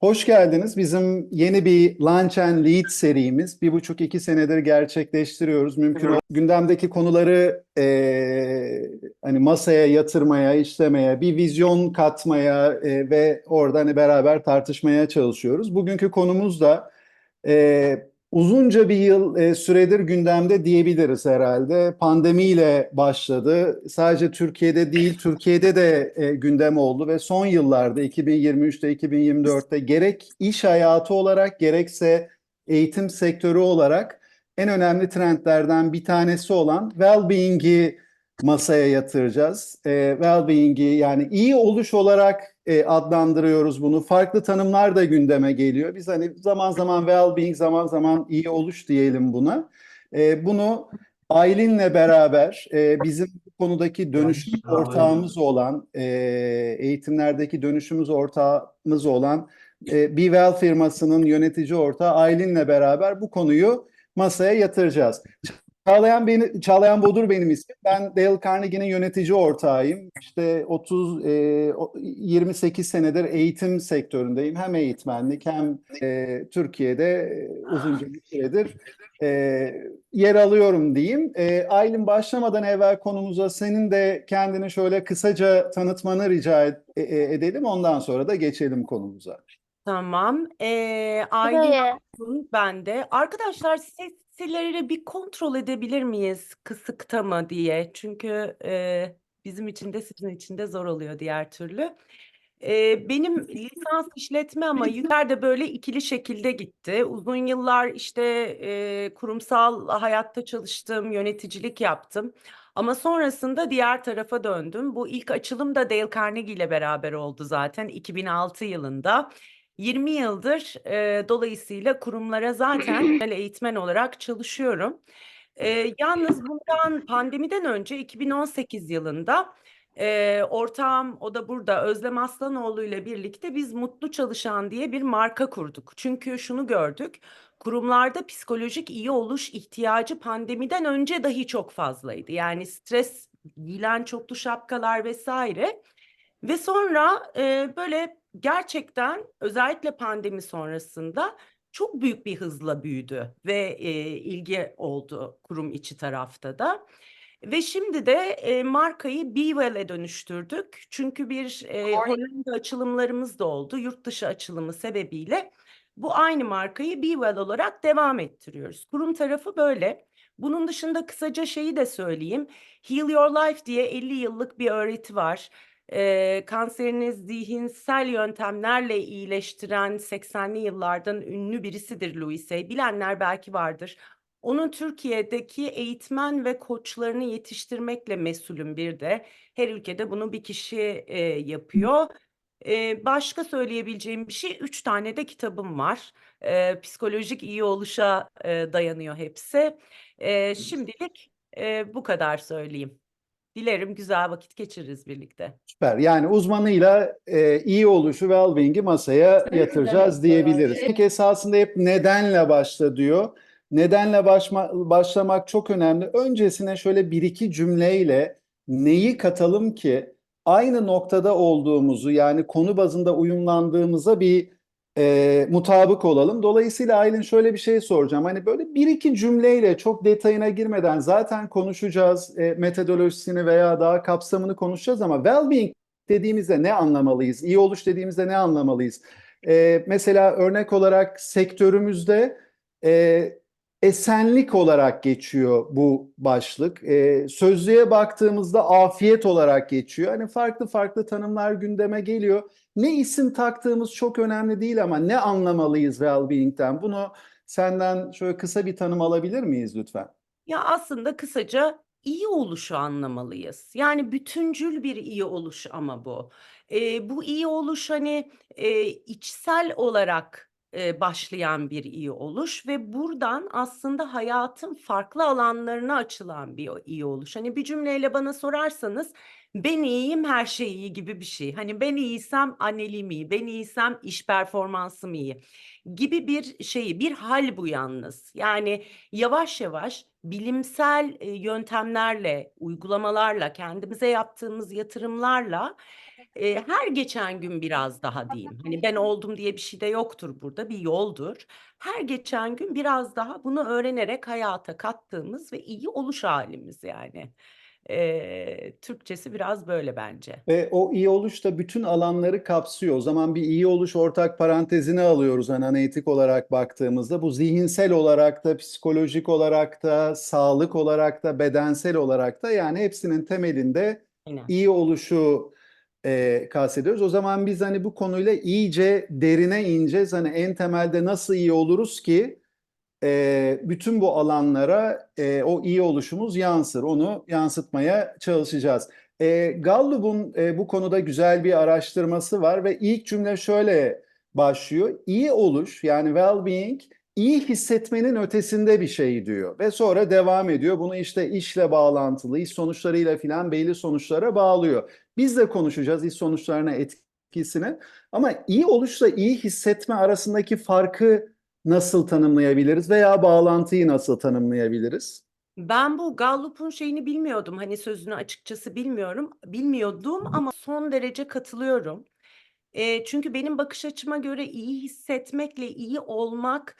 Hoş geldiniz. Bizim yeni bir Lunch and Lead serimiz. 1,5-2 senedir gerçekleştiriyoruz. Gündemdeki konuları hani masaya yatırmaya, işlemeye, bir vizyon katmaya ve orada hani beraber tartışmaya çalışıyoruz. Bugünkü konumuz da uzunca bir yıl süredir gündemde diyebiliriz herhalde. Pandemiyle başladı. Sadece Türkiye'de değil, Türkiye'de de gündem oldu ve son yıllarda 2023'te, 2024'te gerek iş hayatı olarak gerekse eğitim sektörü olarak en önemli trendlerden bir tanesi olan well-being'i masaya yatıracağız. Well-being'i yani iyi oluş olarak adlandırıyoruz bunu. Farklı tanımlar da gündeme geliyor. Biz hani zaman zaman well-being, zaman zaman iyi oluş diyelim buna. Bunu Aylin'le beraber bizim bu konudaki dönüşüm ortağımız olan, eğitimlerdeki dönüşümüz ortağımız olan Be Well firmasının yönetici ortağı Aylin'le beraber bu konuyu masaya yatıracağız. Çağlayan Bodur benim ismim. Ben Dale Carnegie'nin yönetici ortağıyım. İşte 28 senedir eğitim sektöründeyim. Hem eğitmenlik hem Türkiye'de uzunca bir süredir e, yer alıyorum diyeyim. Aylin başlamadan evvel konumuza senin de kendini şöyle kısaca tanıtmanı rica edelim. Ondan sonra da geçelim konumuza. Tamam. Aylin Buraya. Aksun, ben de. Arkadaşlar sesleri bir kontrol edebilir miyiz? Kısıkta mı diye. Çünkü bizim için de sizin için de zor oluyor diğer türlü. Benim lisans işletme ama yüzler de böyle ikili şekilde gitti. Uzun yıllar işte kurumsal hayatta çalıştım, yöneticilik yaptım. Ama sonrasında diğer tarafa döndüm. Bu ilk açılım da Dale Carnegie ile beraber oldu zaten 2006 yılında. 20 yıldır dolayısıyla kurumlara zaten eğitmen olarak çalışıyorum. Yalnız bundan pandemiden önce 2018 yılında ortağım o da burada Özlem Aslanoğlu ile birlikte biz Mutlu Çalışan diye bir marka kurduk. Çünkü şunu gördük. Kurumlarda psikolojik iyi oluş ihtiyacı pandemiden önce dahi çok fazlaydı. Yani stres, giyilen çoklu şapkalar vesaire. Ve sonra böyle gerçekten özellikle pandemi sonrasında çok büyük bir hızla büyüdü ve ilgi oldu kurum içi tarafta da. Ve şimdi de markayı Be Well'e dönüştürdük. Çünkü bir Hollanda açılımlarımız da oldu. Yurt dışı açılımı sebebiyle bu aynı markayı Be Well olarak devam ettiriyoruz. Kurum tarafı böyle. Bunun dışında kısaca şeyi de söyleyeyim. Heal Your Life diye 50 yıllık bir öğreti var. Kanserini zihinsel yöntemlerle iyileştiren 80'li yıllardan ünlü birisidir Louis Hay. Bilenler belki vardır. Onun Türkiye'deki eğitmen ve koçlarını yetiştirmekle mesulüm bir de. Her ülkede bunu bir kişi yapıyor. Başka söyleyebileceğim bir şey, 3 tane de kitabım var. Psikolojik iyi oluşa dayanıyor hepsi. Şimdilik bu kadar söyleyeyim. Dilerim güzel vakit geçiririz birlikte. Süper. Yani uzmanıyla iyi oluşu well-being'i masaya yatıracağız diyebiliriz. Peki esasında hep nedenle başla diyor. Nedenle başlamak çok önemli. Öncesine şöyle bir iki cümleyle neyi katalım ki aynı noktada olduğumuzu yani konu bazında uyumlandığımıza bir mutabık olalım. Dolayısıyla Aylin şöyle bir şey soracağım. Hani böyle bir iki cümleyle çok detayına girmeden zaten konuşacağız. Metodolojisini veya daha kapsamını konuşacağız ama well-being dediğimizde ne anlamalıyız? İyi oluş dediğimizde ne anlamalıyız? Mesela örnek olarak sektörümüzde e, esenlik olarak geçiyor bu başlık. Sözlüğe baktığımızda afiyet olarak geçiyor. Hani farklı farklı tanımlar gündeme geliyor. Ne isim taktığımız çok önemli değil ama ne anlamalıyız well-being'den? Bunu senden şöyle kısa bir tanım alabilir miyiz lütfen? Ya aslında kısaca iyi oluşu anlamalıyız. Yani bütüncül bir iyi oluş ama bu. Bu iyi oluş hani içsel olarak başlayan bir iyi oluş ve buradan aslında hayatın farklı alanlarına açılan bir iyi oluş. Hani bir cümleyle bana sorarsanız ben iyiyim her şey iyi gibi bir şey. Hani ben iyiysem anneliğim iyi, ben iyiysem iş performansım iyi gibi bir şeyi, bir hal bu yalnız. Yani yavaş yavaş bilimsel yöntemlerle, uygulamalarla, kendimize yaptığımız yatırımlarla Her geçen gün biraz daha diyeyim. Hani ben oldum diye bir şey de yoktur burada, bir yoldur. Her geçen gün biraz daha bunu öğrenerek hayata kattığımız ve iyi oluş halimiz yani. Türkçesi biraz böyle bence. Ve o iyi oluş da bütün alanları kapsıyor. O zaman bir iyi oluş ortak parantezine alıyoruz analitik olarak baktığımızda. Bu zihinsel olarak da, psikolojik olarak da, sağlık olarak da, bedensel olarak da, yani hepsinin temelinde Aynen. iyi oluşu kastediyoruz. O zaman biz hani bu konuyla iyice derine ineceğiz. Hani en temelde nasıl iyi oluruz ki bütün bu alanlara o iyi oluşumuz yansır. Onu yansıtmaya çalışacağız. Gallup'un bu konuda güzel bir araştırması var ve ilk cümle şöyle başlıyor. İyi oluş, yani well-being, iyi hissetmenin ötesinde bir şey diyor. Ve sonra devam ediyor. Bunu işte işle bağlantılı, iş sonuçlarıyla filan belli sonuçlara bağlıyor. Biz de konuşacağız iş sonuçlarına etkisini. Ama iyi oluşla iyi hissetme arasındaki farkı nasıl tanımlayabiliriz veya bağlantıyı nasıl tanımlayabiliriz? Ben bu Gallup'un şeyini bilmiyordum. Hani sözünü açıkçası bilmiyordum ama son derece katılıyorum. Çünkü benim bakış açıma göre iyi hissetmekle iyi olmak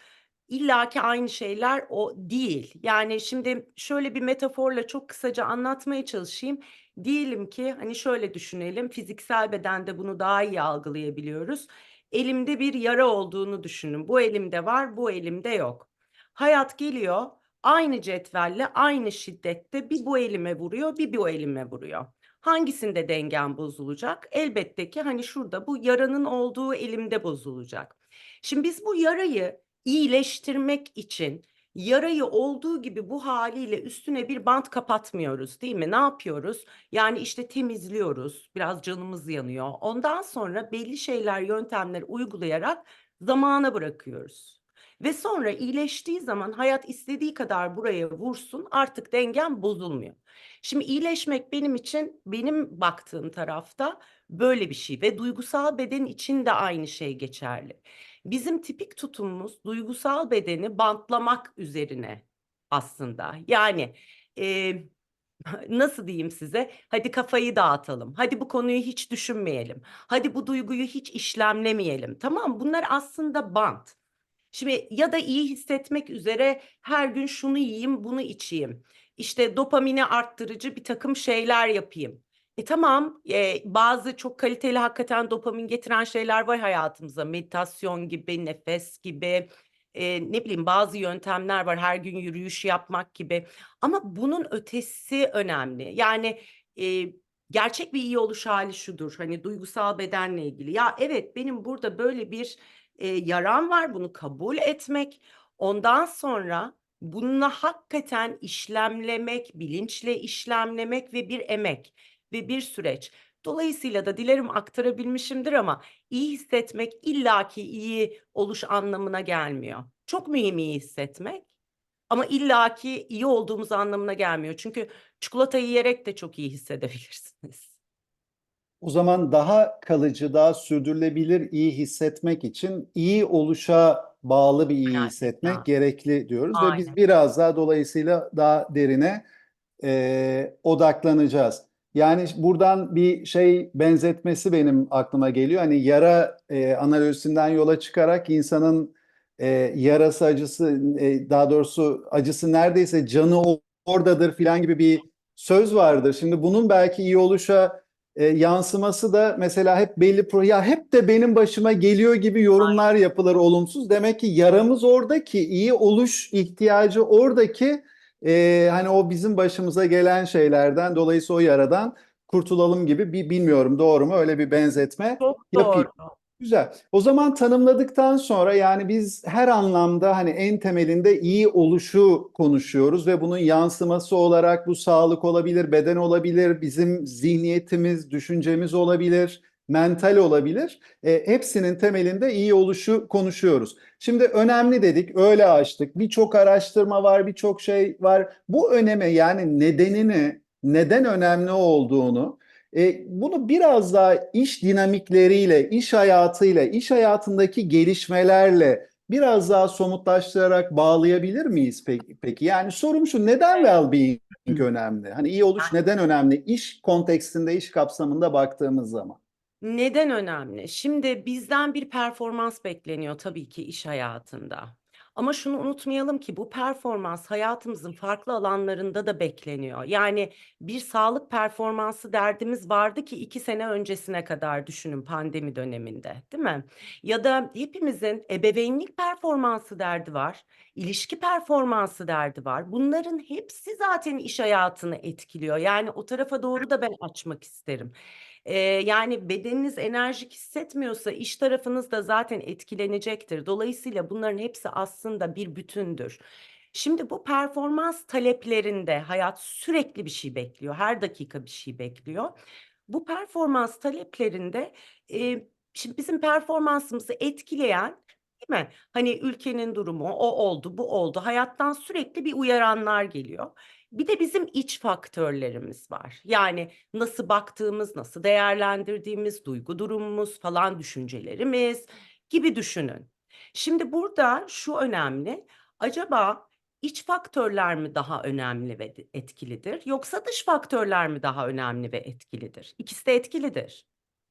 illaki aynı şeyler o değil. Yani şimdi şöyle bir metaforla çok kısaca anlatmaya çalışayım. Diyelim ki hani şöyle düşünelim, fiziksel bedende bunu daha iyi algılayabiliyoruz. Elimde bir yara olduğunu düşünün. Bu elimde var, bu elimde yok. Hayat geliyor, aynı cetvelle, aynı şiddette bir bu elime vuruyor, bir bu elime vuruyor. Hangisinde dengem bozulacak? Elbette ki hani şurada bu yaranın olduğu elimde bozulacak. Şimdi biz bu yarayı iyileştirmek için yarayı olduğu gibi bu haliyle üstüne bir bant kapatmıyoruz, değil mi? Ne yapıyoruz? Yani işte temizliyoruz, biraz canımız yanıyor. Ondan sonra belli şeyler, yöntemler uygulayarak zamana bırakıyoruz. Ve sonra iyileştiği zaman hayat istediği kadar buraya vursun, artık dengem bozulmuyor. Şimdi iyileşmek benim için, benim baktığım tarafta böyle bir şey ve duygusal beden için de aynı şey geçerli. Bizim tipik tutumumuz duygusal bedeni bantlamak üzerine aslında. Yani e, nasıl diyeyim size? Hadi kafayı dağıtalım. Hadi bu konuyu hiç düşünmeyelim. Hadi bu duyguyu hiç işlemlemeyelim. Tamam, bunlar aslında bant. Şimdi ya da iyi hissetmek üzere her gün şunu yiyeyim, bunu içeyim. İşte dopamini arttırıcı bir takım şeyler yapayım. Tamam, bazı çok kaliteli hakikaten dopamin getiren şeyler var hayatımıza. Meditasyon gibi, nefes gibi, ne bileyim bazı yöntemler var. Her gün yürüyüş yapmak gibi. Ama bunun ötesi önemli. Yani e, gerçek bir iyi oluş hali şudur. Hani duygusal bedenle ilgili. Ya evet benim burada böyle bir yaram var, bunu kabul etmek. Ondan sonra bununla hakikaten işlemlemek, bilinçle işlemlemek ve bir emek ve bir süreç. Dolayısıyla da dilerim aktarabilmişimdir ama iyi hissetmek illaki iyi oluş anlamına gelmiyor. Çok mühim iyi hissetmek ama illaki iyi olduğumuz anlamına gelmiyor. Çünkü çikolata yiyerek de çok iyi hissedebilirsiniz. O zaman daha kalıcı, daha sürdürülebilir iyi hissetmek için iyi oluşa bağlı bir iyi hissetmek Gerçekten. gerekli diyoruz ve biz Aynen. biraz daha dolayısıyla daha derine odaklanacağız. Yani buradan bir şey benzetmesi benim aklıma geliyor. Hani yara analojisinden yola çıkarak insanın yarası acısı, daha doğrusu acısı neredeyse canı oradadır filan gibi bir söz vardır. Şimdi bunun belki iyi oluşa yansıması da mesela hep belli ya hep de benim başıma geliyor gibi yorumlar yapılır olumsuz. Demek ki yaramız oradaki, iyi oluş ihtiyacı oradaki, hani o bizim başımıza gelen şeylerden, dolayısıyla o yaradan kurtulalım gibi bir, bilmiyorum doğru mu, öyle bir benzetme Çok yapayım. doğru. Güzel. O zaman tanımladıktan sonra yani biz her anlamda hani en temelinde iyi oluşu konuşuyoruz ve bunun yansıması olarak bu sağlık olabilir, beden olabilir, bizim zihniyetimiz, düşüncemiz olabilir, mental olabilir. Hepsinin temelinde iyi oluşu konuşuyoruz. Şimdi önemli dedik, öyle açtık. Birçok araştırma var, birçok şey var. Bu öneme, yani nedenini, neden önemli olduğunu, bunu biraz daha iş dinamikleriyle, iş hayatıyla, iş hayatındaki gelişmelerle biraz daha somutlaştırarak bağlayabilir miyiz peki? Yani sorum şu, neden well-being önemli? Hani iyi oluş neden önemli? İş kontekstinde, iş kapsamında baktığımız zaman. Neden önemli? Şimdi bizden bir performans bekleniyor tabii ki iş hayatında. Ama şunu unutmayalım ki bu performans hayatımızın farklı alanlarında da bekleniyor. Yani bir sağlık performansı derdimiz vardı ki 2 sene öncesine kadar düşünün pandemi döneminde, değil mi? Ya da hepimizin ebeveynlik performansı derdi var, ilişki performansı derdi var. Bunların hepsi zaten iş hayatını etkiliyor. Yani o tarafa doğru da ben açmak isterim. Yani bedeniniz enerjik hissetmiyorsa iş tarafınız da zaten etkilenecektir. Dolayısıyla bunların hepsi aslında bir bütündür. Şimdi bu performans taleplerinde hayat sürekli bir şey bekliyor. Her dakika bir şey bekliyor. Bu performans taleplerinde şimdi bizim performansımızı etkileyen, değil mi? Hani ülkenin durumu, o oldu, bu oldu. Hayattan sürekli bir uyaranlar geliyor. Bir de bizim iç faktörlerimiz var. Yani nasıl baktığımız, nasıl değerlendirdiğimiz, duygu durumumuz falan, düşüncelerimiz gibi düşünün. Şimdi burada şu önemli. Acaba iç faktörler mi daha önemli ve etkilidir, yoksa dış faktörler mi daha önemli ve etkilidir? İkisi de etkilidir.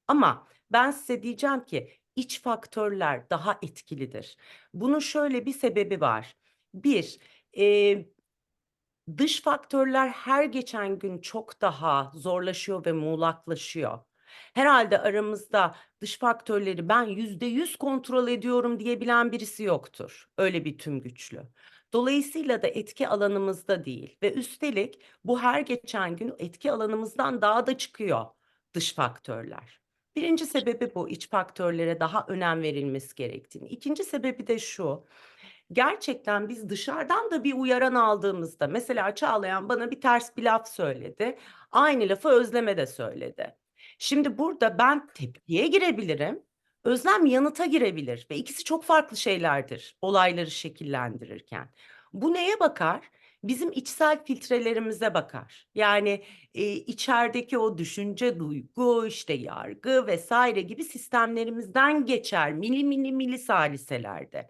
Ama ben size diyeceğim ki iç faktörler daha etkilidir. Bunun şöyle bir sebebi var. Bir, e, dış faktörler her geçen gün çok daha zorlaşıyor ve muğlaklaşıyor. Herhalde aramızda dış faktörleri ben %100 kontrol ediyorum diyebilen birisi yoktur. Öyle bir tüm güçlü. Dolayısıyla da etki alanımızda değil ve üstelik bu her geçen gün etki alanımızdan daha da çıkıyor dış faktörler. Birinci sebebi bu, iç faktörlere daha önem verilmesi gerektiğini. İkinci sebebi de şu. Gerçekten biz dışarıdan da bir uyaran aldığımızda, mesela Çağlayan bana bir ters bir laf söyledi. Aynı lafı Özlem'e de söyledi. Şimdi burada ben tepkiye girebilirim. Özlem yanıta girebilir ve ikisi çok farklı şeylerdir olayları şekillendirirken. Bu neye bakar? Bizim içsel filtrelerimize bakar. Yani içerideki o düşünce, duygu, işte yargı vesaire gibi sistemlerimizden geçer mili mili mili saliselerde.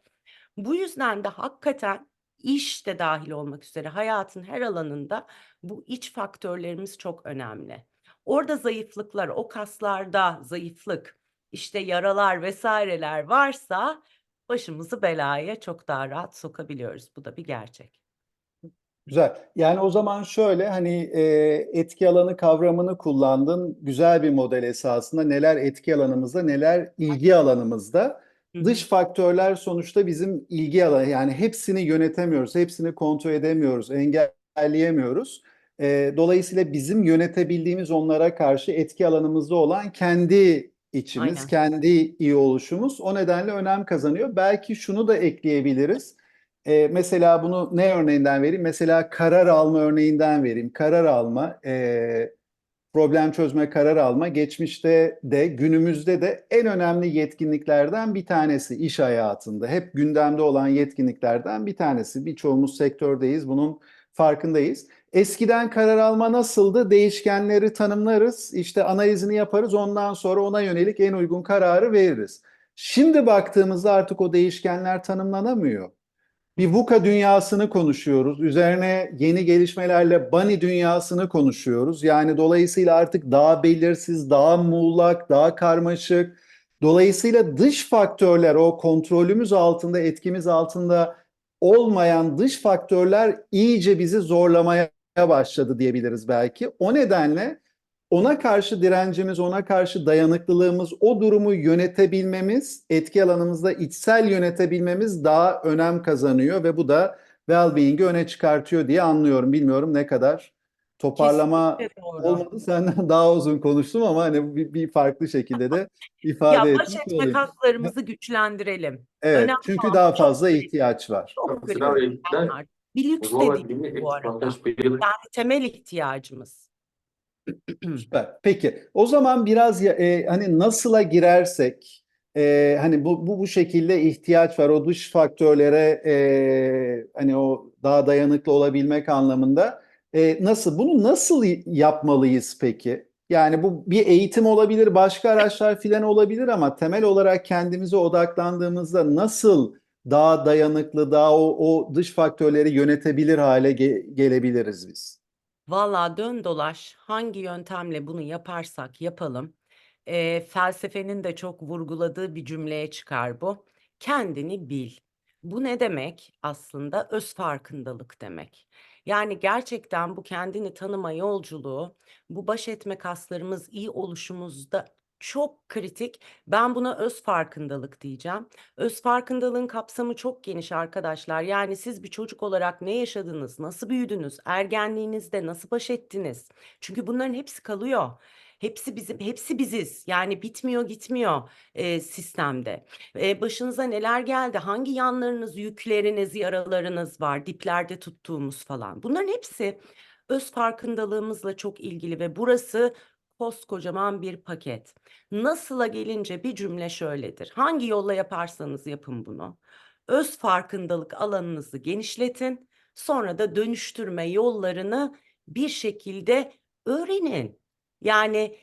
Bu yüzden de hakikaten iş de dahil olmak üzere hayatın her alanında bu iç faktörlerimiz çok önemli. Orada zayıflıklar, o kaslarda zayıflık, işte yaralar vesaireler varsa başımızı belaya çok daha rahat sokabiliyoruz. Bu da bir gerçek. Güzel. Yani o zaman şöyle hani etki alanı kavramını kullandın. Güzel bir model esasında. Neler etki alanımızda, neler ilgi alanımızda. Hı hı. Dış faktörler sonuçta bizim ilgi alanı. Yani hepsini yönetemiyoruz, hepsini kontrol edemiyoruz, engelleyemiyoruz. Dolayısıyla bizim yönetebildiğimiz onlara karşı etki alanımızda olan kendi içimiz, Aynen. kendi iyi oluşumuz o nedenle önem kazanıyor. Belki şunu da ekleyebiliriz. Mesela bunu ne örneğinden vereyim? Mesela karar alma örneğinden vereyim. Karar alma, problem çözme, karar alma geçmişte de günümüzde de en önemli yetkinliklerden bir tanesi iş hayatında. Hep gündemde olan yetkinliklerden bir tanesi. Birçoğumuz sektördeyiz, bunun farkındayız. Eskiden karar alma nasıldı? Değişkenleri tanımlarız, işte analizini yaparız, ondan sonra ona yönelik en uygun kararı veririz. Şimdi baktığımızda artık o değişkenler tanımlanamıyor. Bir VUCA dünyasını konuşuyoruz. Üzerine yeni gelişmelerle Bunny dünyasını konuşuyoruz. Yani dolayısıyla artık daha belirsiz, daha muğlak, daha karmaşık. Dolayısıyla dış faktörler, o kontrolümüz altında, etkimiz altında olmayan dış faktörler iyice bizi zorlamaya başladı diyebiliriz belki. O nedenle ona karşı direncimiz, ona karşı dayanıklılığımız, o durumu yönetebilmemiz, etki alanımızda içsel yönetebilmemiz daha önem kazanıyor ve bu da well-being'i öne çıkartıyor diye anlıyorum. Bilmiyorum ne kadar toparlama Kesinlikle doğru. olmadı. Senden daha uzun konuştum ama hani bir farklı şekilde de ifade Ya baş etmiş etme olayım. kaslarımızı güçlendirelim. Evet, Önemli çünkü olan daha çok fazla kritik. ihtiyaç var. Çok kritik. Evet, Здравия, Bir lüks de Вова, değil Дими, bu arada. эксплуатаж. Temel ihtiyacımız. süper. Peki, o zaman biraz hani nasıla girersek, hani bu şekilde ihtiyaç var o dış faktörlere, hani o daha dayanıklı olabilmek anlamında. Bunu nasıl yapmalıyız peki? Yani bu bir eğitim olabilir, başka araçlar filan olabilir ama temel olarak kendimize odaklandığımızda nasıl daha dayanıklı, daha o dış faktörleri yönetebilir hale gelebiliriz biz? Valla dön dolaş hangi yöntemle bunu yaparsak yapalım Felsefenin de çok vurguladığı bir cümleye çıkar bu. Kendini bil. Bu ne demek? Aslında öz farkındalık demek. Yani gerçekten bu kendini tanıma yolculuğu, bu baş etme kaslarımız iyi oluşumuzda çok kritik. Ben buna öz farkındalık diyeceğim. Öz farkındalığın kapsamı çok geniş arkadaşlar. Yani siz bir çocuk olarak ne yaşadınız, nasıl büyüdünüz, ergenliğinizde nasıl baş ettiniz? Çünkü bunların hepsi kalıyor. Hepsi bizim, hepsi biziz. Yani bitmiyor, gitmiyor sistemde. Başınıza neler geldi? Hangi yanlarınız, yükleriniz, yaralarınız var? Diplerde tuttuğumuz falan. Bunların hepsi öz farkındalığımızla çok ilgili ve burası koskocaman bir paket. Nasıl'a gelince bir cümle şöyledir. Hangi yolla yaparsanız yapın bunu. Öz farkındalık alanınızı genişletin. Sonra da dönüştürme yollarını bir şekilde öğrenin. Yani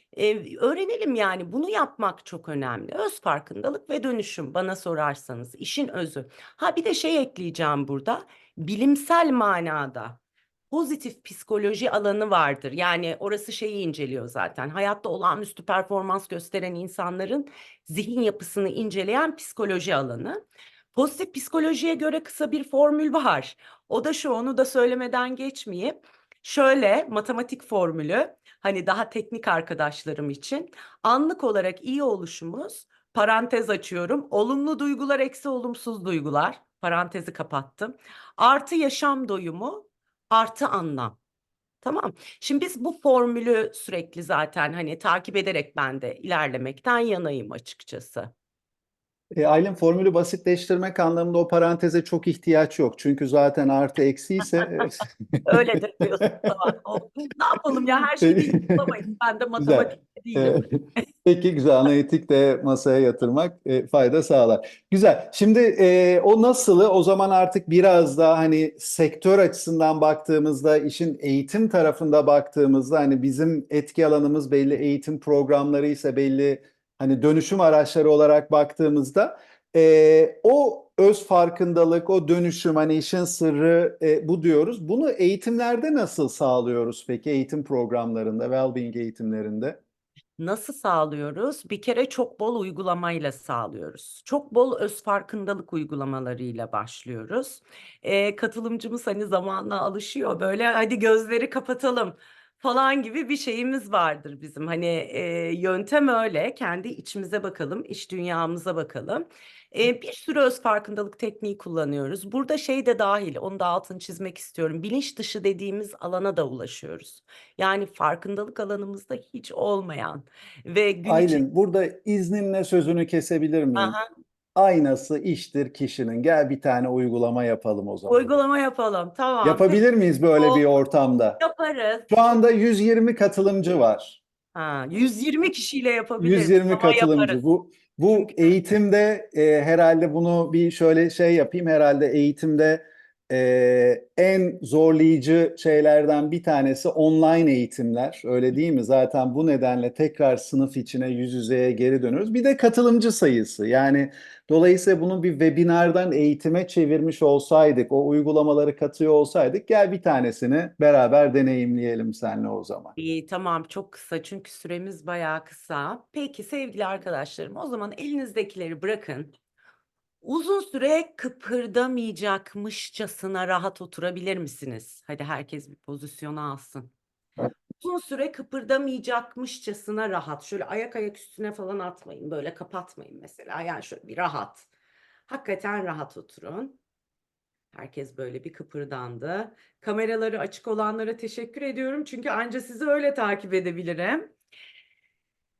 öğrenelim, yani bunu yapmak çok önemli. Öz farkındalık ve dönüşüm bana sorarsanız işin özü. Ha, bir de şey ekleyeceğim burada. Bilimsel manada pozitif psikoloji alanı vardır. Yani orası şeyi inceliyor zaten. Hayatta olağanüstü performans gösteren insanların zihin yapısını inceleyen psikoloji alanı. Pozitif psikolojiye göre kısa bir formül var. O da şu, onu da söylemeden geçmeyeyim. Şöyle, matematik formülü, hani daha teknik arkadaşlarım için, anlık olarak iyi oluşumuz, parantez açıyorum, olumlu duygular eksi olumsuz duygular, parantezi kapattım, artı yaşam doyumu artı anlam. Tamam. Şimdi biz bu formülü sürekli zaten hani takip ederek ben de ilerlemekten yanayım açıkçası. Aylin, formülü basitleştirmek anlamında o paranteze çok ihtiyaç yok. Çünkü zaten artı eksi ise Öyledir diyorsun. Tamam. Ne yapalım ya, her şeyi bilmiş olamayız. Ben de güzel. matematikte değilim. Ee, Peki, güzel. Analitik de masaya yatırmak fayda sağlar. Güzel. Şimdi o nasılı o zaman artık biraz daha hani sektör açısından baktığımızda, işin eğitim tarafında baktığımızda, hani bizim etki alanımız belli eğitim programları ise belli, hani dönüşüm araçları olarak baktığımızda o öz farkındalık, o dönüşüm, hani işin sırrı bu diyoruz. Bunu eğitimlerde nasıl sağlıyoruz peki? Eğitim programlarında, well-being eğitimlerinde? Nasıl sağlıyoruz? Bir kere çok bol uygulamayla sağlıyoruz. Çok bol öz farkındalık uygulamalarıyla başlıyoruz. Katılımcımız hani zamanla alışıyor. Böyle hadi gözleri kapatalım falan gibi bir şeyimiz vardır bizim. Hani yöntem öyle. Kendi içimize bakalım, iç dünyamıza bakalım. Bir sürü öz farkındalık tekniği kullanıyoruz. Burada şey de dahil, onu da altını çizmek istiyorum. Bilinç dışı dediğimiz alana da ulaşıyoruz. Yani farkındalık alanımızda hiç olmayan ve gün için. Aylin, burada izninle sözünü kesebilir miyim? Aha, Aynası iştir kişinin. Gel bir tane uygulama yapalım o zaman. uygulama yapalım. Tamam. Peki, Yapabilir miyiz böyle bir o ortamda? yaparız. Şu Çok, anda 120 katılımcı var. 120 kişiyle yapabiliriz 120 ama yaparız. katılımcı. Bu Çünkü eğitimde herhalde bunu bir şöyle şey yapayım. Herhalde eğitimde en zorlayıcı şeylerden bir tanesi online eğitimler. Öyle değil mi? Zaten bu nedenle tekrar sınıf içine, yüz yüzeye geri dönüyoruz. Bir de katılımcı sayısı. Yani dolayısıyla bunu bir webinardan eğitime çevirmiş olsaydık, o uygulamaları katıyor olsaydık, gel bir tanesini beraber deneyimleyelim seninle o zaman. iyi, tamam, çok kısa çünkü süremiz bayağı kısa. Peki sevgili arkadaşlarım, o zaman elinizdekileri bırakın. Uzun süre kıpırdamayacakmışçasına rahat oturabilir misiniz? Hadi herkes bir pozisyonu alsın. Uzun süre kıpırdamayacakmışçasına rahat. Şöyle ayak üstüne falan atmayın. Böyle kapatmayın mesela. Yani şöyle bir rahat. Hakikaten rahat oturun. Herkes böyle bir kıpırdandı. Kameraları açık olanlara teşekkür ediyorum. Çünkü anca sizi öyle takip edebilirim.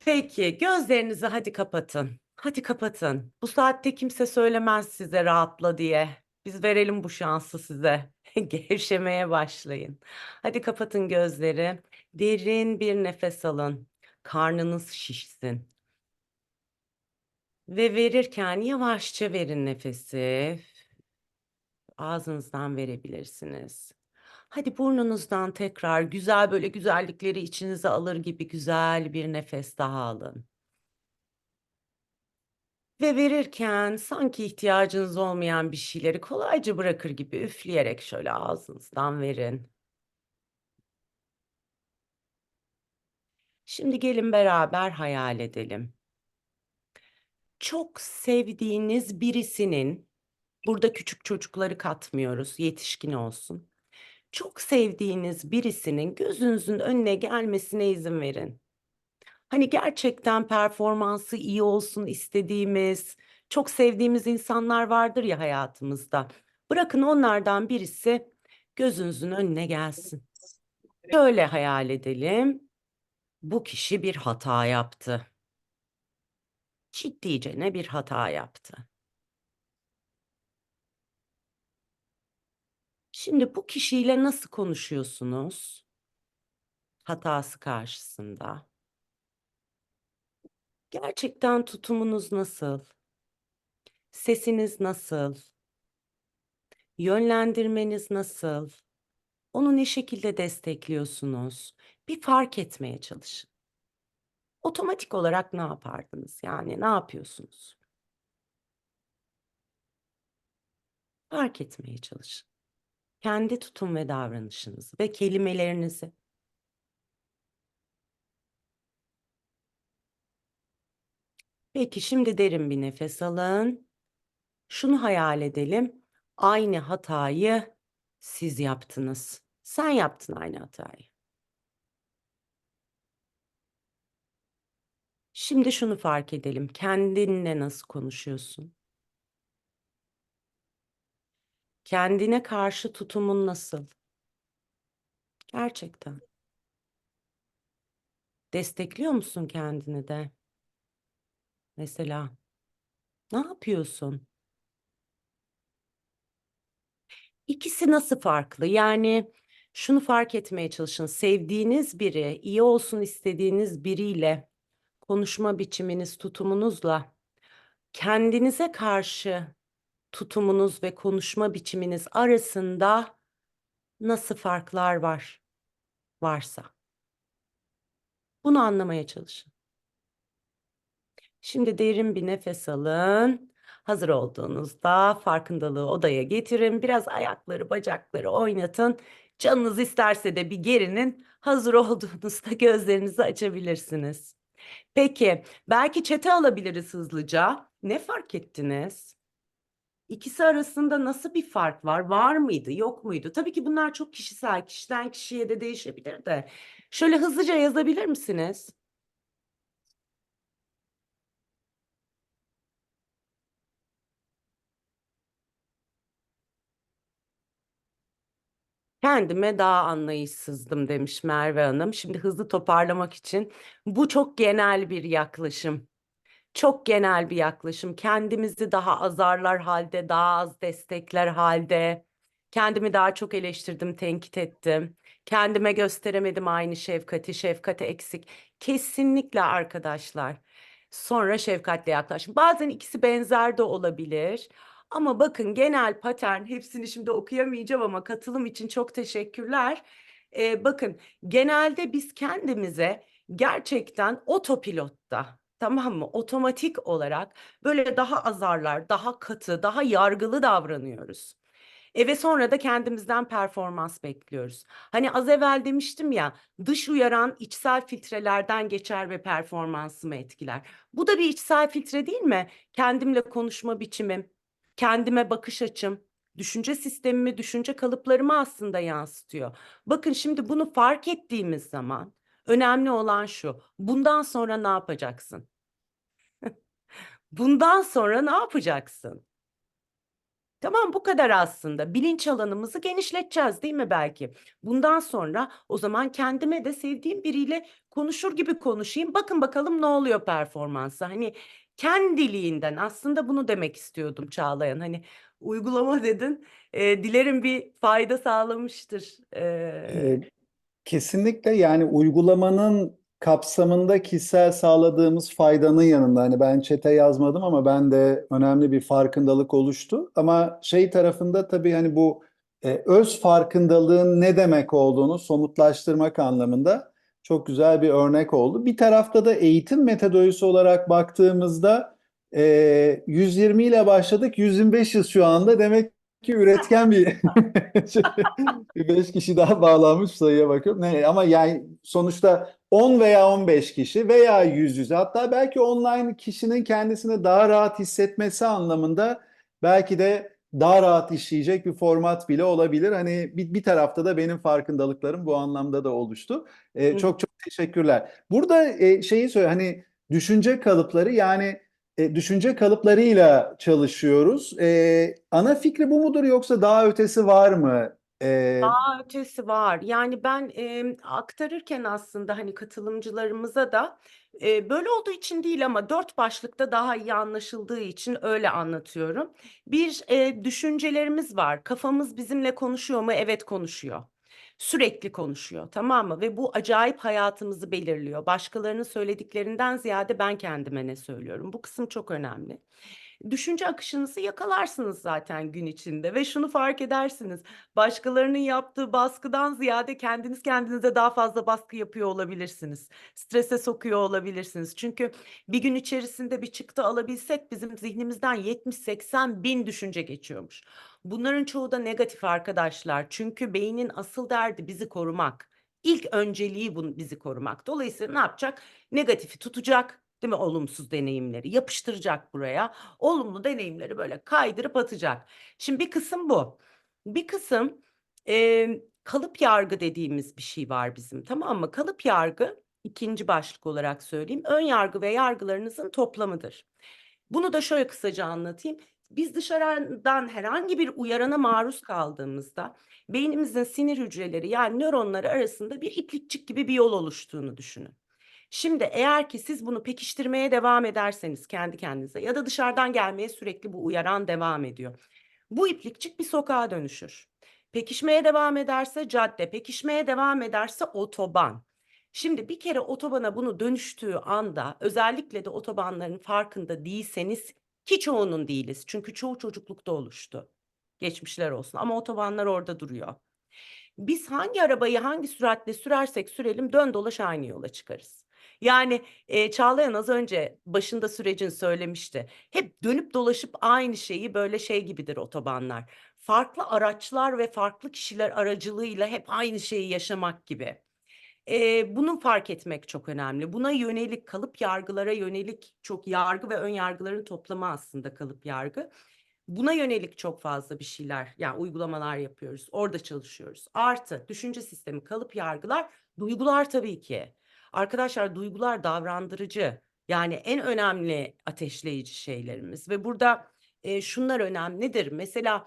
Peki, gözlerinizi hadi kapatın. Hadi kapatın. Bu saatte kimse söylemez size rahatla diye. Biz verelim bu şansı size. Gevşemeye başlayın. Hadi kapatın gözleri. Derin bir nefes alın. Karnınız şişsin. Ve verirken yavaşça verin nefesi. Ağzınızdan verebilirsiniz. Hadi burnunuzdan tekrar güzel, böyle güzellikleri içinize alır gibi güzel bir nefes daha alın. Ve verirken sanki ihtiyacınız olmayan bir şeyleri kolayca bırakır gibi üfleyerek şöyle ağzınızdan verin. Şimdi gelin beraber hayal edelim. Çok sevdiğiniz birisinin, burada küçük çocukları katmıyoruz, yetişkin olsun. Çok sevdiğiniz birisinin gözünüzün önüne gelmesine izin verin. Hani gerçekten performansı iyi olsun istediğimiz, çok sevdiğimiz insanlar vardır ya hayatımızda. Bırakın onlardan birisi gözünüzün önüne gelsin. Şöyle hayal edelim. Bu kişi bir hata yaptı. Ciddicene bir hata yaptı. Şimdi bu kişiyle nasıl konuşuyorsunuz? Hatası karşısında. Gerçekten tutumunuz nasıl? Sesiniz nasıl? Yönlendirmeniz nasıl? Onu ne şekilde destekliyorsunuz? Bir fark etmeye çalışın. Otomatik olarak ne yapardınız? Yani ne yapıyorsunuz? Fark etmeye çalışın. Kendi tutum ve davranışınızı ve kelimelerinizi. Peki şimdi derin bir nefes alın. Şunu hayal edelim. Aynı hatayı siz yaptınız. Sen yaptın aynı hatayı. Şimdi şunu fark edelim. Kendinle nasıl konuşuyorsun? Kendine karşı tutumun nasıl? Gerçekten. Destekliyor musun kendini de? Mesela ne yapıyorsun? İkisi nasıl farklı? Yani şunu fark etmeye çalışın. Sevdiğiniz biri, iyi olsun istediğiniz biriyle konuşma biçiminiz, tutumunuzla kendinize karşı tutumunuz ve konuşma biçiminiz arasında nasıl farklar varsa bunu anlamaya çalışın. Şimdi derin bir nefes alın. Hazır olduğunuzda farkındalığı odaya getirin. Biraz ayakları, bacakları oynatın. Canınız isterse de bir gerinin. Hazır olduğunuzda gözlerinizi açabilirsiniz. Peki, belki çete alabiliriz hızlıca. Ne fark ettiniz? İkisi arasında nasıl bir fark var? Var mıydı, yok muydu? Tabii ki bunlar çok kişisel, kişiden kişiye de değişebilir de. Şöyle hızlıca yazabilir misiniz? Kendime daha anlayışsızdım demiş Merve Hanım. Şimdi hızlı toparlamak için bu çok genel bir yaklaşım. Çok genel bir yaklaşım. Kendimizi daha azarlar halde, daha az destekler halde. Kendimi daha çok eleştirdim, tenkit ettim. Kendime gösteremedim aynı şefkati, şefkati eksik. Kesinlikle arkadaşlar. Sonra şefkatle yaklaşım. Bazen ikisi benzer de olabilir. Ama bakın genel patern, hepsini şimdi okuyamayacağım ama katılım için çok teşekkürler. Bakın genelde biz kendimize gerçekten otopilotta, tamam mı? Otomatik olarak böyle daha azarlar, daha katı, daha yargılı davranıyoruz. Ve sonra da kendimizden performans bekliyoruz. Hani az evvel demiştim ya, dış uyaran içsel filtrelerden geçer ve performansımı etkiler. Bu da bir içsel filtre değil mi? Kendimle konuşma biçimim, kendime bakış açım, düşünce sistemimi, düşünce kalıplarımı aslında yansıtıyor. Bakın şimdi bunu fark ettiğimiz zaman önemli olan şu: bundan sonra ne yapacaksın? Bundan sonra ne yapacaksın? Tamam, bu kadar aslında. Bilinç alanımızı genişleteceğiz değil mi belki? Bundan sonra o zaman kendime de sevdiğim biriyle konuşur gibi konuşayım. Bakın bakalım ne oluyor performansa. Hani kendiliğinden aslında bunu demek istiyordum Çağlayan. Hani uygulama dedin. Dilerim bir fayda sağlamıştır. Kesinlikle, yani uygulamanın kapsamında kişisel sağladığımız faydanın yanında, hani ben çete yazmadım ama ben de önemli bir farkındalık oluştu. Ama şey tarafında tabii hani bu öz farkındalığın ne demek olduğunu somutlaştırmak anlamında çok güzel bir örnek oldu. Bir tarafta da eğitim metodolojisi olarak baktığımızda 120 ile başladık, 125'iz şu anda, demek ki üretken bir şey, bir 5 kişi daha bağlanmış sayıya bakıyorum. Ne, ama yani sonuçta 10 veya 15 kişi veya yüz yüze, hatta belki online kişinin kendisini daha rahat hissetmesi anlamında belki de daha rahat işleyecek bir format bile olabilir. Hani bir tarafta da benim farkındalıklarım bu anlamda da oluştu. Çok çok teşekkürler. Burada şeyi söyle, hani düşünce kalıpları, yani düşünce kalıplarıyla çalışıyoruz. Ana fikri bu mudur, yoksa daha ötesi var mı? Daha ötesi var. Yani ben aktarırken aslında hani katılımcılarımıza da böyle olduğu için değil ama dört başlıkta daha iyi anlaşıldığı için öyle anlatıyorum. Bir, düşüncelerimiz var. Kafamız bizimle konuşuyor mu? Evet, konuşuyor. Sürekli konuşuyor, tamam mı? Ve bu acayip hayatımızı belirliyor. Başkalarının söylediklerinden ziyade ben kendime ne söylüyorum? Bu kısım çok önemli. Düşünce akışınızı yakalarsınız zaten gün içinde ve şunu fark edersiniz. Başkalarının yaptığı baskıdan ziyade kendiniz kendinize daha fazla baskı yapıyor olabilirsiniz. Strese sokuyor olabilirsiniz. Çünkü bir gün içerisinde bir çıktı alabilsek bizim zihnimizden 70-80 bin düşünce geçiyormuş. Bunların çoğu da negatif arkadaşlar. Çünkü beynin asıl derdi bizi korumak. İlk önceliği bizi korumak. Dolayısıyla ne yapacak? Negatifi tutacak, değil mi? Olumsuz deneyimleri yapıştıracak buraya. Olumlu deneyimleri böyle kaydırıp atacak. Şimdi bir kısım bu. Bir kısım kalıp yargı dediğimiz bir şey var bizim, tamam mı? Kalıp yargı, ikinci başlık olarak söyleyeyim, ön yargı ve yargılarınızın toplamıdır. Bunu da şöyle kısaca anlatayım. Biz dışarıdan herhangi bir uyarana maruz kaldığımızda beynimizin sinir hücreleri, yani nöronları arasında bir iplikçik gibi bir yol oluştuğunu düşünün. Şimdi eğer ki siz bunu pekiştirmeye devam ederseniz kendi kendinize ya da dışarıdan gelmeye sürekli bu uyaran devam ediyor. Bu iplikçik bir sokağa dönüşür. Pekişmeye devam ederse cadde, pekişmeye devam ederse otoban. Şimdi bir kere otobana bunu dönüştüğü anda, özellikle de otobanların farkında değilseniz, ki çoğunun değiliz. Çünkü çoğu çocuklukta oluştu. Geçmişler olsun ama otobanlar orada duruyor. Biz hangi arabayı hangi süratle sürersek sürelim dön dolaş aynı yola çıkarız. Yani Çağlayan az önce başında sürecin söylemişti. Hep dönüp dolaşıp aynı şeyi, böyle şey gibidir otobanlar. Farklı araçlar ve farklı kişiler aracılığıyla hep aynı şeyi yaşamak gibi. Bunu fark etmek çok önemli. Buna yönelik, kalıp yargılara yönelik, çok yargı ve ön yargıların toplamı aslında kalıp yargı. Buna yönelik çok fazla bir şeyler, yani uygulamalar yapıyoruz. Orada çalışıyoruz. Artı düşünce sistemi, kalıp yargılar, duygular tabii ki. Arkadaşlar, duygular davrandırıcı. Yani en önemli ateşleyici şeylerimiz ve burada şunlar önemlidir. Mesela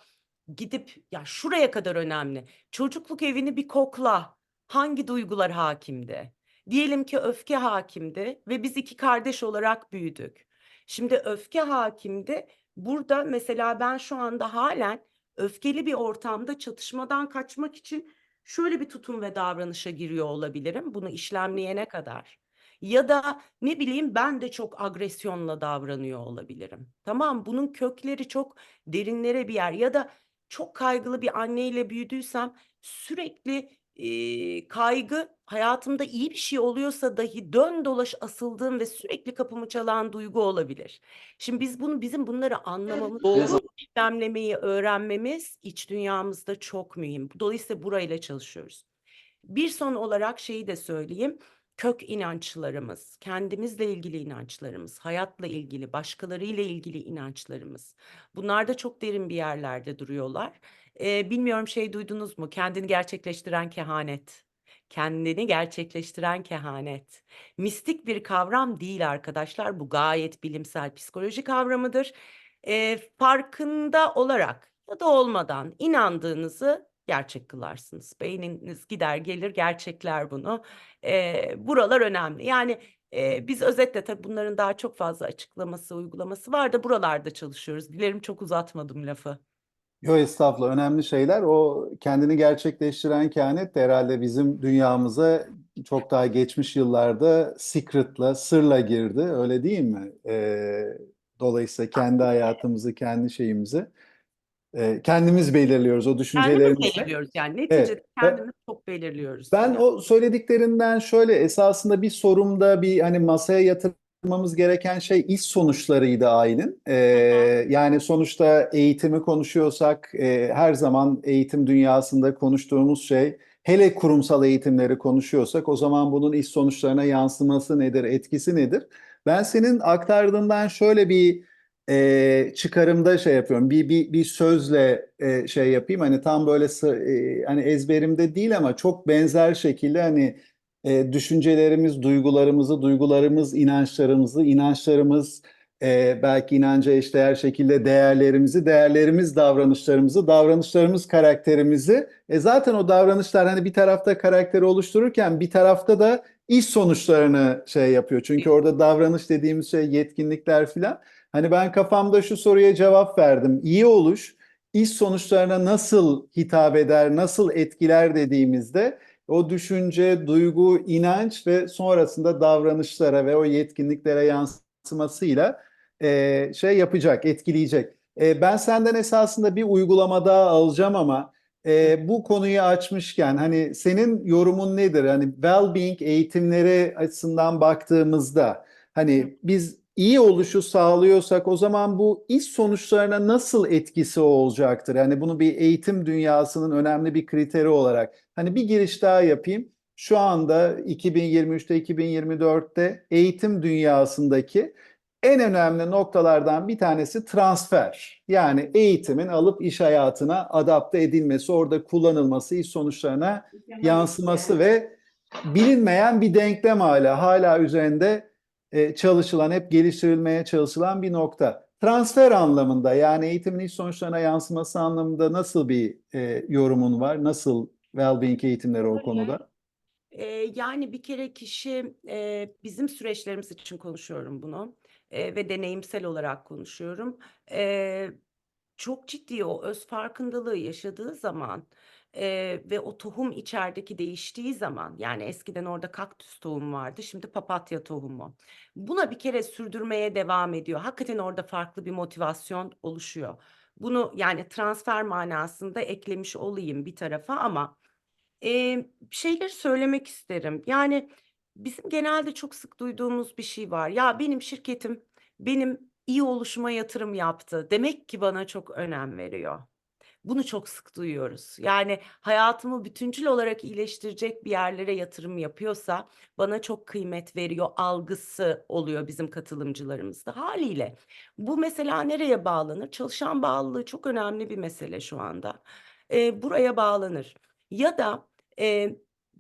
gidip, ya şuraya kadar önemli. Çocukluk evini bir kokla. Hangi duygular hakimdi? Diyelim ki öfke hakimdi ve biz iki kardeş olarak büyüdük. Şimdi öfke hakimdi. Burada mesela ben şu anda halen öfkeli bir ortamda çatışmadan kaçmak için şöyle bir tutum ve davranışa giriyor olabilirim. Bunu işlemleyene kadar. Ya da ne bileyim, ben de çok agresyonla davranıyor olabilirim. Tamam, bunun kökleri çok derinlere bir yer. Ya da çok kaygılı bir anneyle büyüdüysem sürekli kaygı hayatımda iyi bir şey oluyorsa dahi dön dolaş asıldığım ve sürekli kapımı çalan duygu olabilir. Şimdi bizim bunları anlamamız, doğru işlemlemeyi öğrenmemiz iç dünyamızda çok mühim. Dolayısıyla burayla çalışıyoruz. Bir son olarak şeyi de söyleyeyim. Kök inançlarımız, kendimizle ilgili inançlarımız, hayatla ilgili, başkalarıyla ilgili inançlarımız. Bunlar da çok derin bir yerlerde duruyorlar. Bilmiyorum, şey duydunuz mu? Kendini gerçekleştiren kehanet. Kendini gerçekleştiren kehanet. Mistik bir kavram değil arkadaşlar. Bu gayet bilimsel psikoloji kavramıdır. Farkında olarak ya da olmadan inandığınızı gerçek kılarsınız. Beyniniz gider gelir gerçekler bunu. Buralar önemli. Yani biz özetle, tabii bunların daha çok fazla açıklaması, uygulaması var da buralarda çalışıyoruz. Dilerim çok uzatmadım lafı. Yo, estağfurullah, önemli şeyler. O kendini gerçekleştiren kehanet de herhalde bizim dünyamıza çok daha geçmiş yıllarda secret'la, sırla girdi. Öyle değil mi? Dolayısıyla kendi hayatımızı, kendi şeyimizi kendimiz belirliyoruz o Kendimiz düşüncelerimizle. belirliyoruz, yani neticede Evet. kendimiz çok belirliyoruz. Ben o söylediklerinden şöyle, esasında bir sorumda, bir hani masaya yatırım yapmamız gereken şey iş sonuçlarıydı Aylin. Hı hı. Yani sonuçta eğitimi konuşuyorsak her zaman eğitim dünyasında konuştuğumuz şey, hele kurumsal eğitimleri konuşuyorsak o zaman bunun iş sonuçlarına yansıması nedir, etkisi nedir? Ben senin aktardığından şöyle bir çıkarımda şey yapıyorum. Bir sözle şey yapayım. Hani tam böyle hani ezberimde değil ama çok benzer şekilde hani düşüncelerimiz, duygularımız, inançlarımız, belki inanca eşdeğer şekilde değerlerimiz, davranışlarımız, karakterimizi. Zaten o davranışlar hani bir tarafta karakteri oluştururken bir tarafta da iş sonuçlarını şey yapıyor. Çünkü orada davranış dediğimiz şey yetkinlikler filan. Hani ben kafamda şu soruya cevap verdim. İyi oluş, iş sonuçlarına nasıl hitap eder, nasıl etkiler dediğimizde o düşünce, duygu, inanç ve sonrasında davranışlara ve o yetkinliklere yansımasıyla şey yapacak, etkileyecek. Ben senden esasında bir uygulama daha alacağım ama bu konuyu açmışken hani senin yorumun nedir? Hani well-being eğitimleri açısından baktığımızda hani biz iyi oluşu sağlıyorsak o zaman bu iş sonuçlarına nasıl etkisi olacaktır? Yani bunu bir eğitim dünyasının önemli bir kriteri olarak. Hani bir giriş daha yapayım. Şu anda 2023'te, 2024'te eğitim dünyasındaki en önemli noktalardan bir tanesi transfer. Yani eğitimin alıp iş hayatına adapte edilmesi, orada kullanılması, iş sonuçlarına Mükemmel yansıması etkiler. ve bilinmeyen bir denklem hala üzerinde çalışılan, hep geliştirilmeye çalışılan bir nokta. Transfer anlamında yani eğitimin iş sonuçlarına yansıması anlamında nasıl bir yorumun var? Nasıl well-being eğitimleri o Böyle, konuda? yani bir kere kişi, bizim süreçlerimiz için konuşuyorum bunu, ve deneyimsel olarak konuşuyorum. Eee, Çok ciddi o öz farkındalığı yaşadığı zaman, ve o tohum içerideki değiştiği zaman, yani eskiden orada kaktüs tohumu vardı, şimdi papatya tohumu. Buna bir kere sürdürmeye devam ediyor. Hakikaten orada farklı bir motivasyon oluşuyor. Bunu yani transfer manasında eklemiş olayım bir tarafa ama bir şeyleri söylemek isterim. Yani, bizim genelde çok sık duyduğumuz bir şey var. "Ya, benim şirketim benim iyi oluşuma yatırım yaptı. Demek ki bana çok önem veriyor." Bunu çok sık duyuyoruz. Yani, hayatımı bütüncül olarak iyileştirecek bir yerlere yatırım yapıyorsa bana çok kıymet veriyor algısı oluyor bizim katılımcılarımızda. Hâliyle bu mesela nereye bağlanır? Çalışan bağlılığı çok önemli bir mesele şu anda. Buraya bağlanır ya da,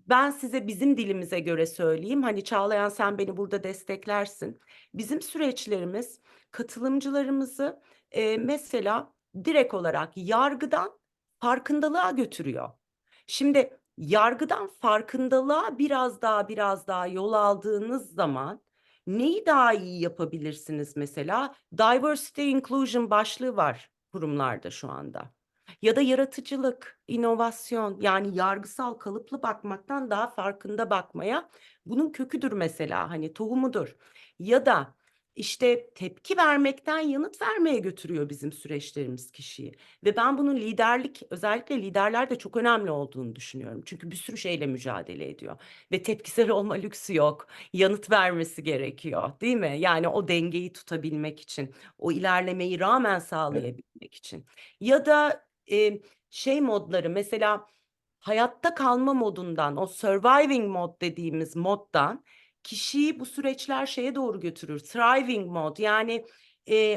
ben size bizim dilimize göre söyleyeyim, hani, Çağlayan sen beni burada desteklersin. Bizim süreçlerimiz katılımcılarımızı, mesela direkt olarak yargıdan farkındalığa götürüyor. Şimdi yargıdan farkındalığa biraz daha yol aldığınız zaman neyi daha iyi yapabilirsiniz mesela? Diversity Inclusion başlığı var kurumlarda şu anda. Ya da yaratıcılık, inovasyon, yani yargısal kalıplı bakmaktan daha farkında bakmaya bunun köküdür mesela, hani, tohumudur. Ya da, işte, tepki vermekten yanıt vermeye götürüyor bizim süreçlerimiz kişiyi ve ben bunun özellikle liderlerde çok önemli olduğunu düşünüyorum. Çünkü bir sürü şeyle mücadele ediyor ve tepkisel olma lüksü yok. Yanıt vermesi gerekiyor, değil mi? Yani o dengeyi tutabilmek için, o ilerlemeyi rağmen sağlayabilmek için. Ya da, şey modları mesela hayatta kalma modundan, o surviving mod dediğimiz moddan kişiyi bu süreçler şeye doğru götürür. Thriving mod yani,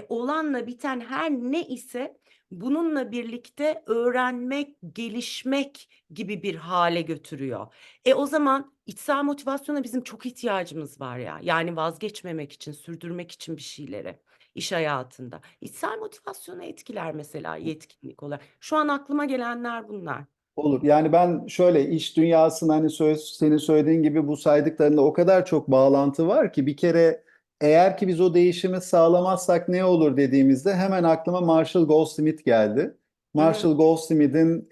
olanla biten her ne ise bununla birlikte öğrenmek, gelişmek gibi bir hale götürüyor. O zaman içsel motivasyona bizim çok ihtiyacımız var ya. Yani vazgeçmemek için, sürdürmek için bir şeyleri iş hayatında. İçsel motivasyonu etkiler mesela yetkinlik olarak. Şu an aklıma gelenler bunlar. Olur. Yani ben şöyle iş dünyasında hani senin söylediğin gibi bu saydıklarında o kadar çok bağlantı var ki bir kere eğer ki biz o değişimi sağlamazsak ne olur dediğimizde hemen aklıma Marshall Goldsmith geldi. Hı hı. Marshall Goldsmith'in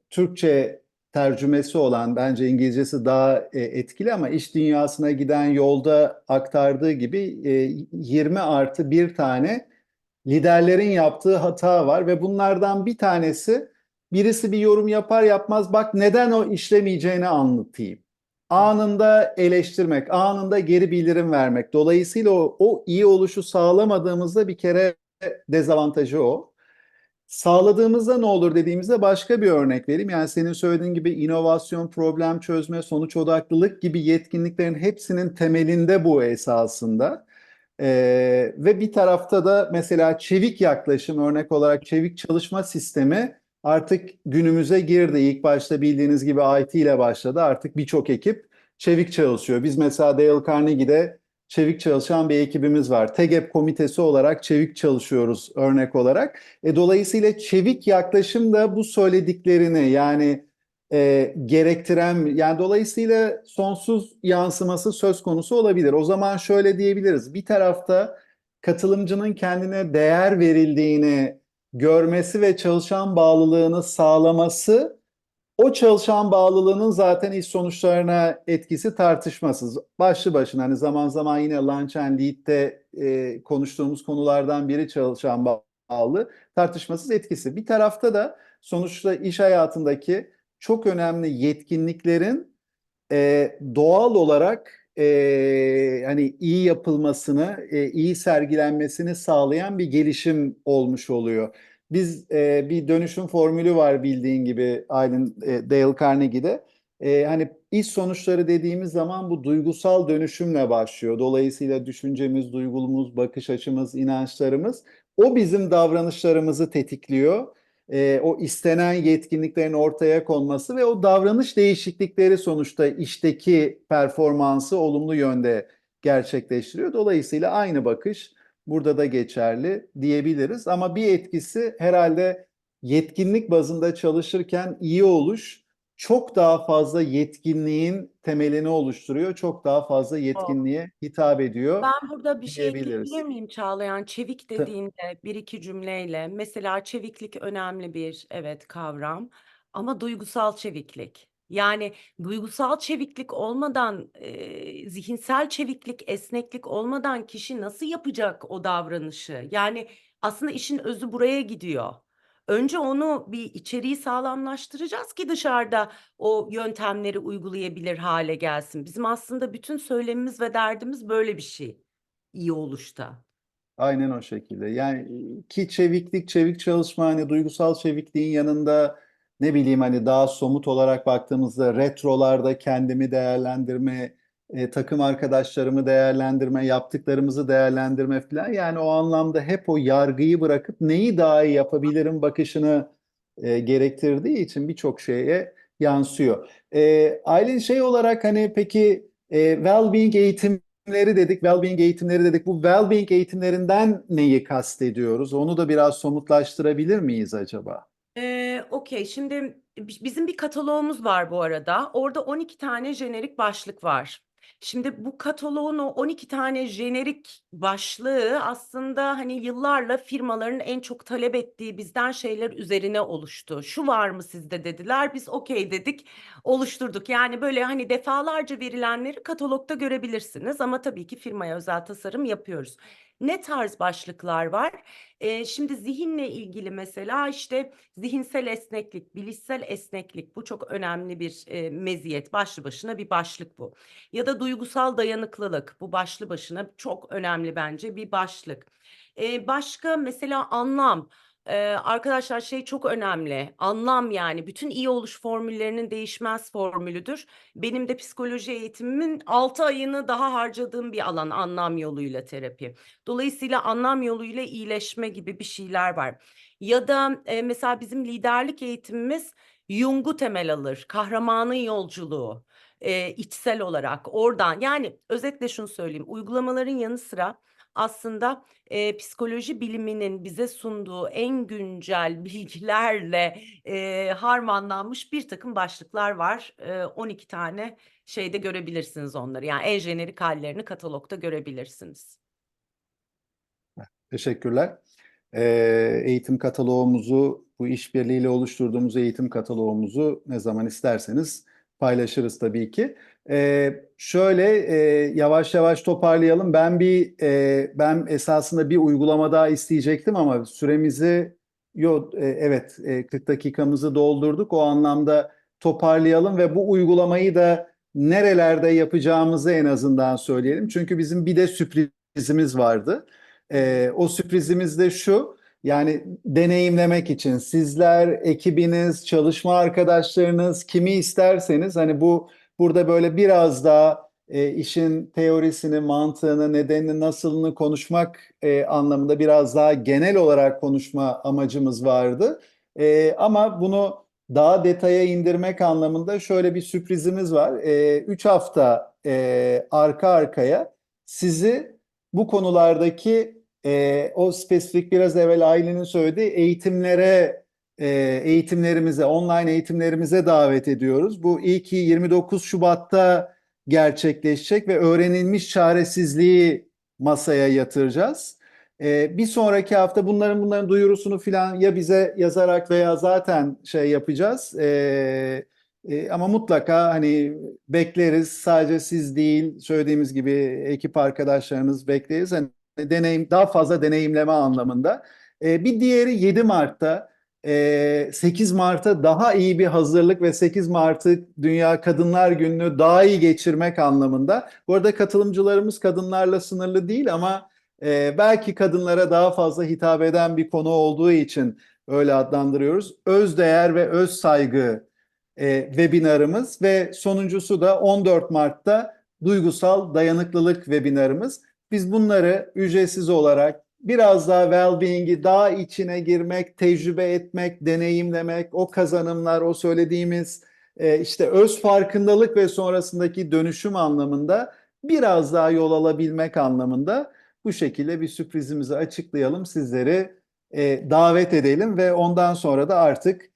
Türkçe tercümesi olan bence İngilizcesi daha etkili ama iş dünyasına giden yolda aktardığı gibi 20 artı bir tane liderlerin yaptığı hata var ve bunlardan bir tanesi birisi bir yorum yapar yapmaz bak neden o işlemeyeceğini anlatayım. anında eleştirmek, anında geri bildirim vermek. Dolayısıyla o iyi oluşu sağlamadığımızda bir kere dezavantajı o. Sağladığımızda ne olur dediğimizde başka bir örnek vereyim. Yani senin söylediğin gibi inovasyon, problem çözme, sonuç odaklılık gibi yetkinliklerin hepsinin temelinde bu esasında. Ve bir tarafta da mesela çevik yaklaşım, örnek olarak çevik çalışma sistemi artık günümüze girdi. İlk başta bildiğiniz gibi IT ile başladı. Artık birçok ekip çevik çalışıyor. Biz mesela Dale Carnegie'de çevik çalışan bir ekibimiz var. TEGEP komitesi olarak çevik çalışıyoruz örnek olarak. Dolayısıyla çevik yaklaşım da bu söylediklerini yani gerektiren yani dolayısıyla sonsuz yansıması söz konusu olabilir. O zaman şöyle diyebiliriz. Bir tarafta katılımcının kendine değer verildiğini görmesi ve çalışan bağlılığını sağlaması o çalışan bağlılığının zaten iş sonuçlarına etkisi tartışmasız. Başlı başına hani zaman zaman yine Lunch and Lead'de konuştuğumuz konulardan biri çalışan bağlı tartışmasız etkisi. Bir tarafta da sonuçta iş hayatındaki çok önemli yetkinliklerin doğal olarak hani iyi yapılmasını, iyi sergilenmesini sağlayan bir gelişim olmuş oluyor. Biz bir dönüşüm formülü var bildiğin gibi Aylin Dale Carnegie'de. Hani iş sonuçları dediğimiz zaman bu duygusal dönüşümle başlıyor. Dolayısıyla düşüncemiz, duygumuz, bakış açımız, inançlarımız o bizim davranışlarımızı tetikliyor. O istenen yetkinliklerin ortaya konması ve o davranış değişiklikleri sonuçta işteki performansı olumlu yönde gerçekleştiriyor. Dolayısıyla aynı bakış burada da geçerli diyebiliriz. Ama bir etkisi herhalde yetkinlik bazında çalışırken iyi oluş çok daha fazla yetkinliğin temelini oluşturuyor. Çok daha fazla yetkinliğe hitap ediyor Ben burada bir şey ekleyebilir diyebiliriz. miyim Çağlayan? Çevik dediğinde bir iki cümleyle. Mesela çeviklik önemli bir evet kavram ama duygusal çeviklik. Yani duygusal çeviklik olmadan, zihinsel çeviklik, esneklik olmadan kişi nasıl yapacak o davranışı? Yani aslında işin özü buraya gidiyor. Önce onu bir içeriği sağlamlaştıracağız ki dışarıda o yöntemleri uygulayabilir hale gelsin. Bizim aslında bütün söylemimiz ve derdimiz böyle bir şey. İyi oluşta. Aynen o şekilde. Yani ki çeviklik, çevik çalışma hani duygusal çevikliğin yanında ne bileyim hani daha somut olarak baktığımızda retrolarda kendimi değerlendirme, takım arkadaşlarımı değerlendirme, yaptıklarımızı değerlendirme falan. Yani o anlamda hep o yargıyı bırakıp neyi daha iyi yapabilirim bakışını gerektirdiği için birçok şeye yansıyor. Aylin şey olarak hani peki well-being eğitimleri dedik, well-being eğitimleri dedik. Bu well-being eğitimlerinden neyi kastediyoruz? Onu da biraz somutlaştırabilir miyiz acaba? Okey. Şimdi bizim bir kataloğumuz var bu arada. Orada 12 tane jenerik başlık var. Şimdi bu kataloğun o 12 tane jenerik başlığı aslında hani yıllarla firmaların en çok talep ettiği bizden şeyler üzerine oluştu. Şu var mı sizde dediler. Biz okey dedik, oluşturduk. Yani böyle hani defalarca verilenleri katalogda görebilirsiniz ama tabii ki firmaya özel tasarım yapıyoruz. Ne tarz başlıklar var? Şimdi zihinle ilgili mesela işte zihinsel esneklik, bilişsel esneklik bu çok önemli bir meziyet. Başlı başına bir başlık bu. Ya da duygusal dayanıklılık bu başlı başına çok önemli bence bir başlık. Başka mesela anlam. Arkadaşlar şey çok önemli. Anlam yani bütün iyi oluş formüllerinin değişmez formülüdür. Benim de psikoloji eğitimimin 6 ayını daha harcadığım bir alan anlam yoluyla terapi. Dolayısıyla anlam yoluyla iyileşme gibi bir şeyler var. Ya da mesela bizim liderlik eğitimimiz Jung'u temel alır. Kahramanın yolculuğu içsel olarak oradan yani özetle şunu söyleyeyim. Uygulamaların yanı sıra aslında psikoloji biliminin bize sunduğu en güncel bilgilerle harmanlanmış bir takım başlıklar var. 12 tane şeyde görebilirsiniz onları. Yani en jenerik hallerini katalogda görebilirsiniz. Teşekkürler. Eğitim kataloğumuzu, bu işbirliğiyle oluşturduğumuz eğitim kataloğumuzu ne zaman isterseniz paylaşırız tabii ki. Şöyle yavaş yavaş toparlayalım. Ben esasında bir uygulama daha isteyecektim ama süremizi evet 40 dakikamızı doldurduk. O anlamda toparlayalım ve bu uygulamayı da nerelerde yapacağımızı en azından söyleyelim. Çünkü bizim bir de sürprizimiz vardı. O sürprizimiz de şu, yani deneyimlemek için sizler, ekibiniz, çalışma arkadaşlarınız, kimi isterseniz hani burada böyle biraz daha işin teorisini, mantığını, nedenini, nasılını konuşmak anlamında biraz daha genel olarak konuşma amacımız vardı. Ama bunu daha detaya indirmek anlamında şöyle bir sürprizimiz var. 3 hafta arka arkaya sizi bu konulardaki o spesifik biraz evvel Aylin'in söylediği eğitimlerimize, online eğitimlerimize davet ediyoruz. Bu ilki 29 Şubat'ta gerçekleşecek ve öğrenilmiş çaresizliği masaya yatıracağız. Bir sonraki hafta bunların duyurusunu filan ya bize yazarak veya zaten şey yapacağız. Ama mutlaka hani bekleriz. Sadece siz değil, söylediğimiz gibi ekip arkadaşlarınız bekleriz. Hani daha fazla deneyimleme anlamında. Bir diğeri 7 Mart'ta. 8 Mart'a daha iyi bir hazırlık ve 8 Mart'ı Dünya Kadınlar Günü'nü daha iyi geçirmek anlamında. Bu arada katılımcılarımız kadınlarla sınırlı değil ama belki kadınlara daha fazla hitap eden bir konu olduğu için öyle adlandırıyoruz. Özdeğer ve öz saygı webinarımız ve sonuncusu da 14 Mart'ta duygusal dayanıklılık webinarımız. Biz bunları ücretsiz olarak biraz daha well-being'i daha içine girmek, tecrübe etmek, deneyimlemek, o kazanımlar, o söylediğimiz işte öz farkındalık ve sonrasındaki dönüşüm anlamında biraz daha yol alabilmek anlamında bu şekilde bir sürprizimizi açıklayalım, sizleri davet edelim ve ondan sonra da artık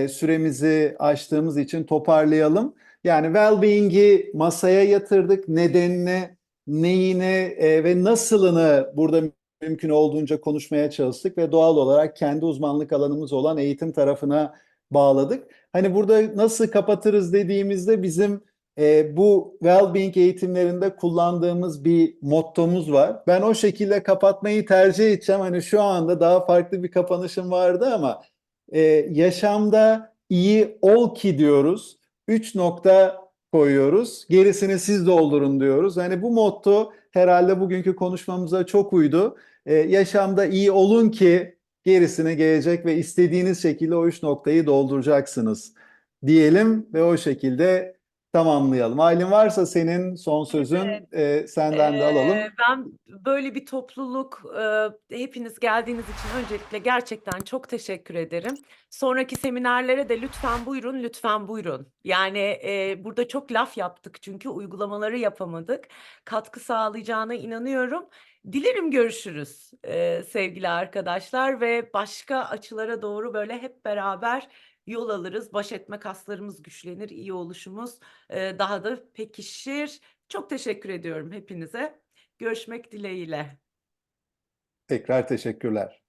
süremizi aştığımız için toparlayalım. Yani well-being'i masaya yatırdık, nedenini, neyini ve nasılını burada mümkün olduğunca konuşmaya çalıştık ve doğal olarak kendi uzmanlık alanımız olan eğitim tarafına bağladık. Hani burada nasıl kapatırız dediğimizde bizim bu well-being eğitimlerinde kullandığımız bir mottomuz var. Ben o şekilde kapatmayı tercih edeceğim. Hani şu anda daha farklı bir kapanışım vardı ama yaşamda iyi ol ki diyoruz. 3 nokta koyuyoruz. Gerisini siz doldurun diyoruz. Hani bu motto herhalde bugünkü konuşmamıza çok uydu. Yaşamda iyi olun ki gerisine gelecek ve istediğiniz şekilde o 3 noktayı dolduracaksınız diyelim ve o şekilde tamamlayalım. Aylin, varsa senin son Evet. sözün, senden de alalım. Ben böyle bir topluluk, hepiniz geldiğiniz için öncelikle gerçekten çok teşekkür ederim. Sonraki seminerlere de lütfen buyurun, lütfen buyurun. Yani burada çok laf yaptık çünkü uygulamaları yapamadık. Katkı sağlayacağına inanıyorum. Dilerim görüşürüz sevgili arkadaşlar ve başka açılara doğru böyle hep beraber yol alırız. Baş etme kaslarımız güçlenir, iyi oluşumuz daha da pekişir. Çok teşekkür ediyorum hepinize. Görüşmek dileğiyle. Tekrar teşekkürler.